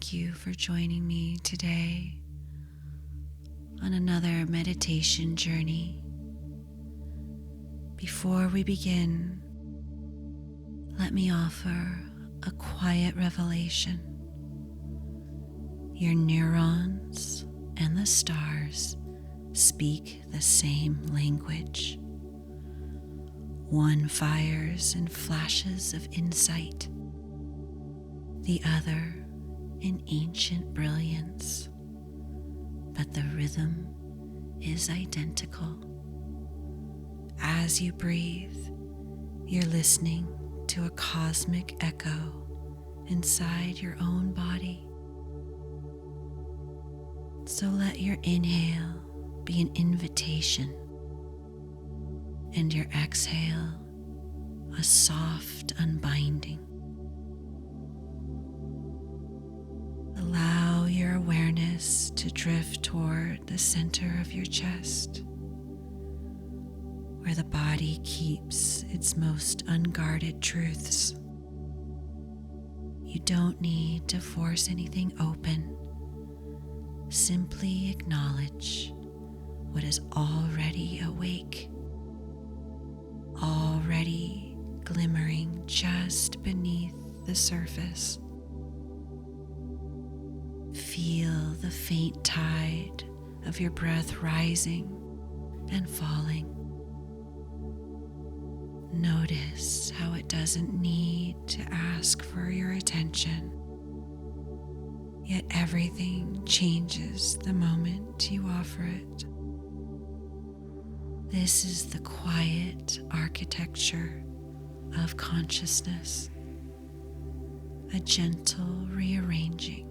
thank you for joining me today on another meditation journey. Before we begin, let me offer a quiet revelation. Your neurons and the stars speak the same language. One fires in flashes of insight, the other in ancient brilliance, but the rhythm is identical. As you breathe, you're listening to a cosmic echo inside your own body. So let your inhale be an invitation and your exhale a soft unbinding. Allow your awareness to drift toward the center of your chest, where the body keeps its most unguarded truths. You don't need to force anything open. Simply acknowledge what is already awake, already glimmering just beneath the surface. Feel the faint tide of your breath rising and falling. Notice how it doesn't need to ask for your attention, yet everything changes the moment you offer it. This is the quiet architecture of consciousness, a gentle rearranging.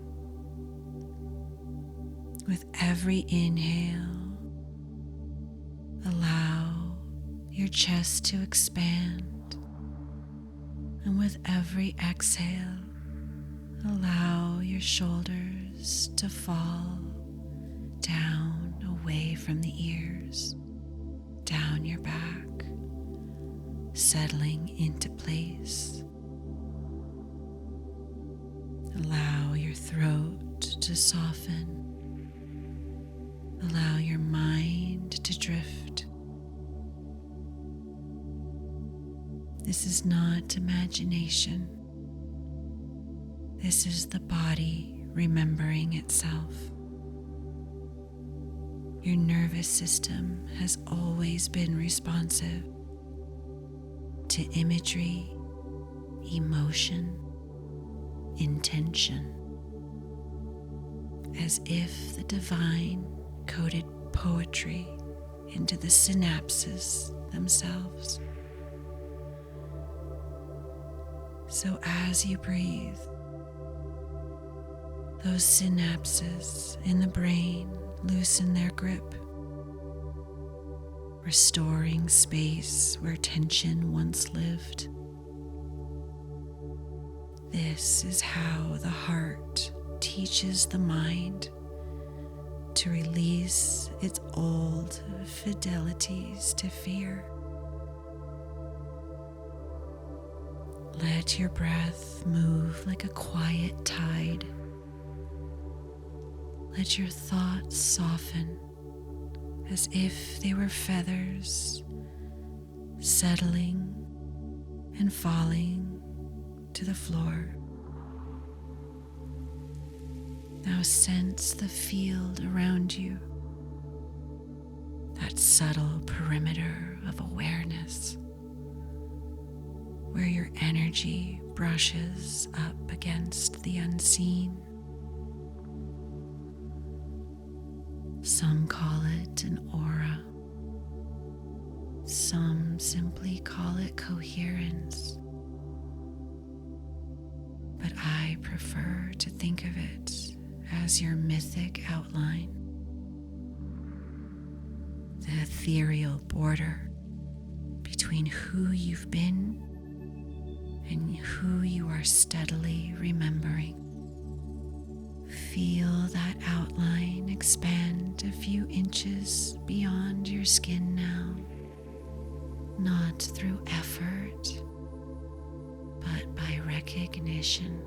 With every inhale, allow your chest to expand, and with every exhale, allow your shoulders to fall down away from the ears, down your back, settling into place. Allow your throat to soften. Allow your mind to drift. This is not imagination. This is the body remembering itself. Your nervous system has always been responsive to imagery, emotion, intention, as if the divine coded poetry into the synapses themselves. So as you breathe, those synapses in the brain loosen their grip, restoring space where tension once lived. This is how the heart teaches the mind to release its old fidelities to fear. Let your breath move like a quiet tide. Let your thoughts soften as if they were feathers, settling and falling to the floor. Now sense the field around you, that subtle perimeter of awareness, where your energy brushes up against the unseen. Some call it an aura. Some simply call it coherence. But I prefer to think of it as your mythic outline, the ethereal border between who you've been and who you are steadily remembering. Feel that outline expand a few inches beyond your skin now, not through effort, but by recognition.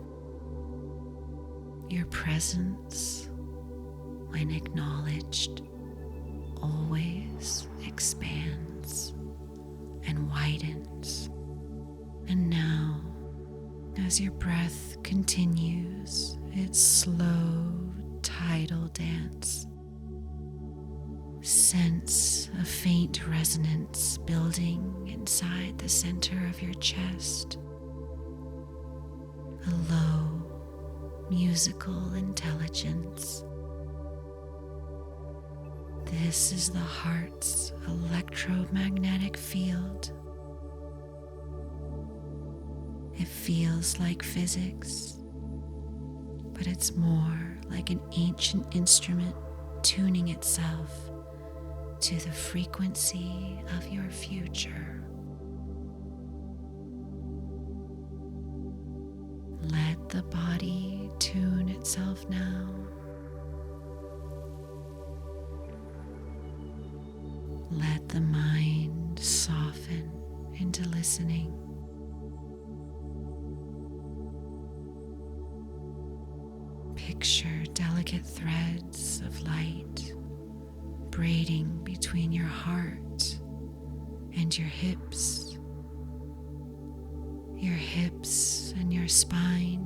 Your presence, when acknowledged, always expands and widens. And now, as your breath continues its slow tidal dance, sense a faint resonance building inside the center of your chest, a low musical intelligence. This is the heart's electromagnetic field. It feels like physics, but it's more like an ancient instrument tuning itself to the frequency of your future. Let the body tune itself now. Let the mind soften into listening. Picture delicate threads of light braiding between your heart and your hips and your spine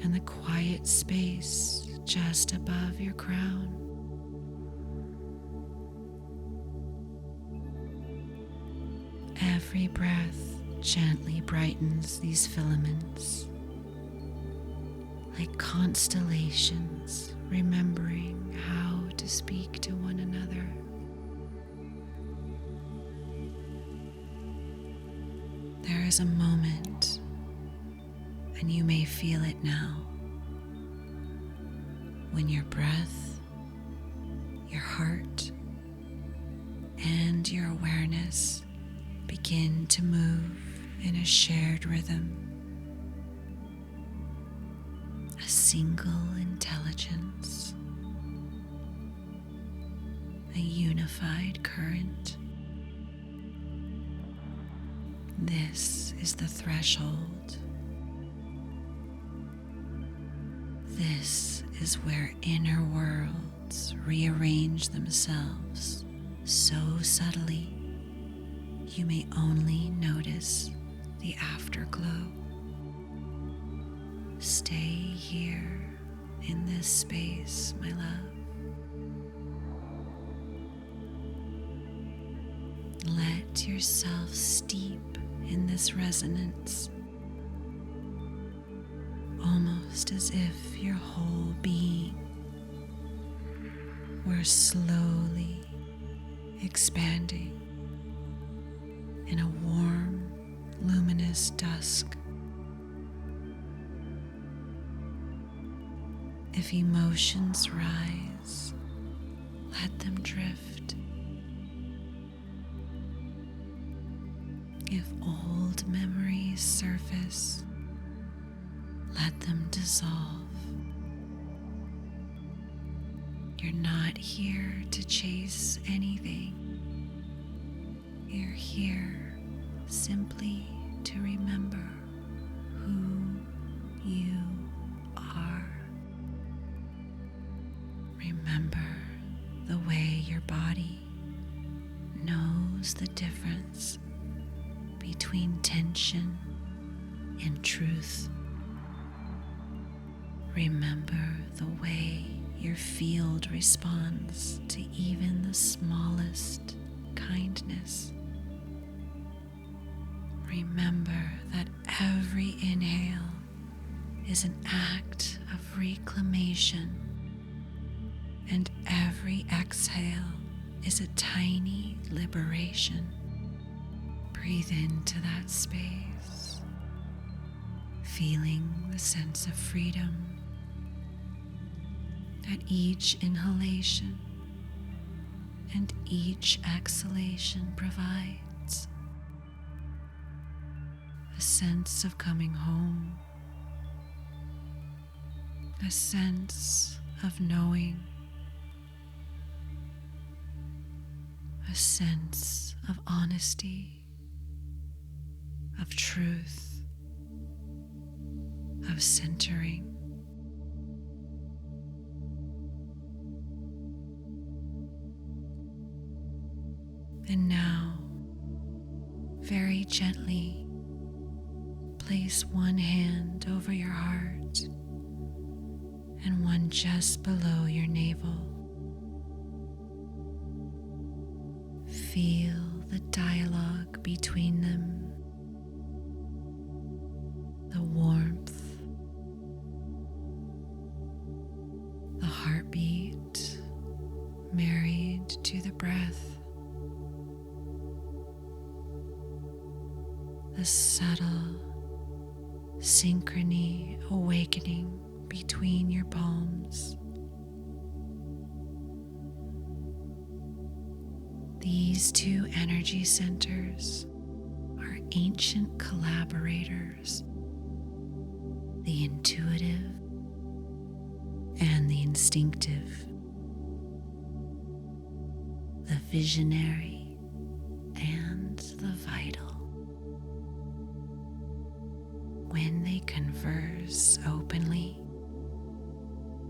and the quiet space just above your crown. Every breath gently brightens these filaments, like constellations remembering how to speak to one another. There is a moment, and you may feel it now, when your breath, your heart, and your awareness begin to move in a shared rhythm, a single intelligence, a unified current. This is the threshold. This is where inner worlds rearrange themselves so subtly you may only notice the afterglow. Stay here in this space, my love. Let yourself steep in this resonance, almost as if your whole being were slowly expanding in a warm, luminous dusk. If emotions rise, let them drift. If old memories surface, let them dissolve. You're not here to chase anything. You're here simply to remember who you are. Remember the way your body knows the difference between tension and truth. Remember the way your field responds to even the smallest kindness. Remember that every inhale is an act of reclamation, and every exhale is a tiny liberation. Breathe into that space, feeling the sense of freedom that each inhalation and each exhalation provides. A sense of coming home, a sense of knowing, a sense of honesty, of truth, of centering. And now, very gently, place one hand over your heart and one just below your navel. Feel the dialogue between them, the warmth, the heartbeat married to the breath, the subtle synchrony awakening between your palms. These two energy centers are ancient collaborators, the intuitive and the instinctive, the visionary and the vital. When they converse openly,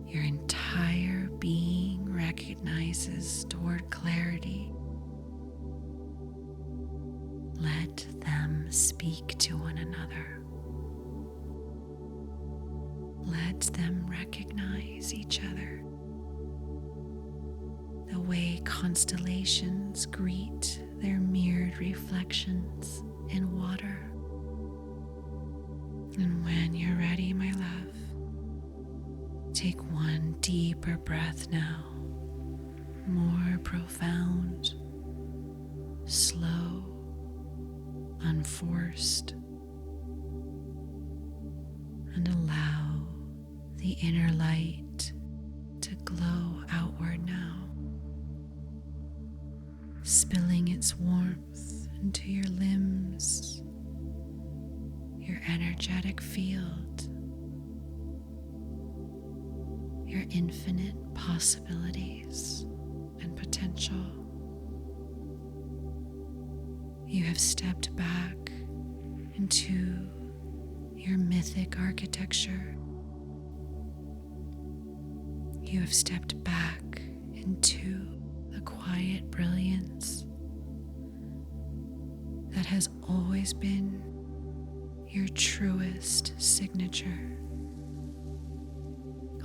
your entire being recognizes toward clarity. Let them speak to one another. Let them recognize each other. The way constellations greet their mirrored reflections in water. And when you're ready, my love, take one deeper breath now, more profound, slow, unforced, and allow the inner light to glow outward now, spilling its warmth into your limbs, your energetic field, your infinite possibilities and potential. You have stepped back into your mythic architecture. You have stepped back into the quiet brilliance that has always been your truest signature,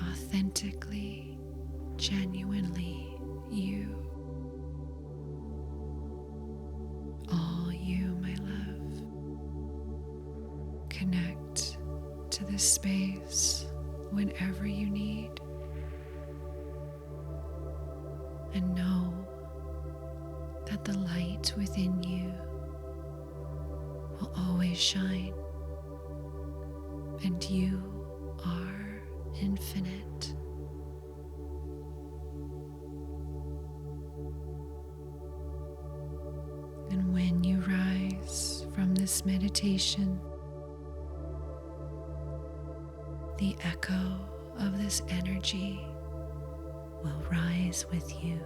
authentically, genuinely you. All you, my love. Connect to this space whenever you need. And know that the light within you will always shine, and you are infinite. And when you rise from this meditation, the echo of this energy will rise with you,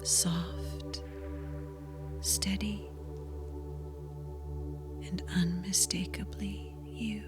soft, steady, and unmistakably you.